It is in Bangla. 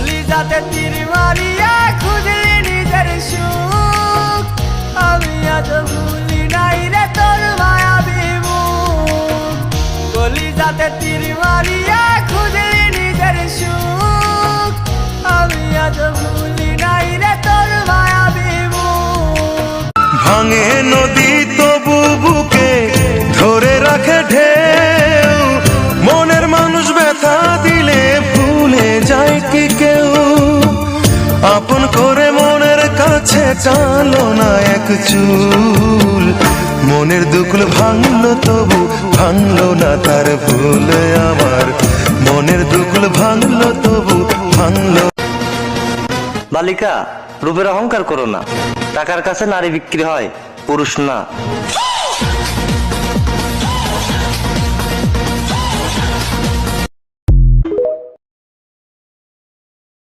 কলিজাতে তীর মারিয়া খুঁজলি নিজের সুখ, আমি আজ ভুলি নাই রে তোর মায়াবী মুখ। কলিজাতে তীর মারিয়া খুঁজলি নিজের সুখ, আমি আজ ভুলি নাই রে তোর মায়াবী মুখ। ভাঙে নদী তবু বুকে ধরে রাখে ঢেউ, মনের মানুষ ব্যথা দিলে ভুলে যায় কি কেউ? আপন করে মনের কাছে টানলো না এক চুল, মনের দুকুল ভাঙলো তবু ভাঙলো না তার ভুল আমার, মনের দুকুল ভাঙলো তবু ভাঙলো। বালিকা, রূপের অহংকার করো না, টাকার কাছে নারী বিক্রি হয়, পুরুষ না।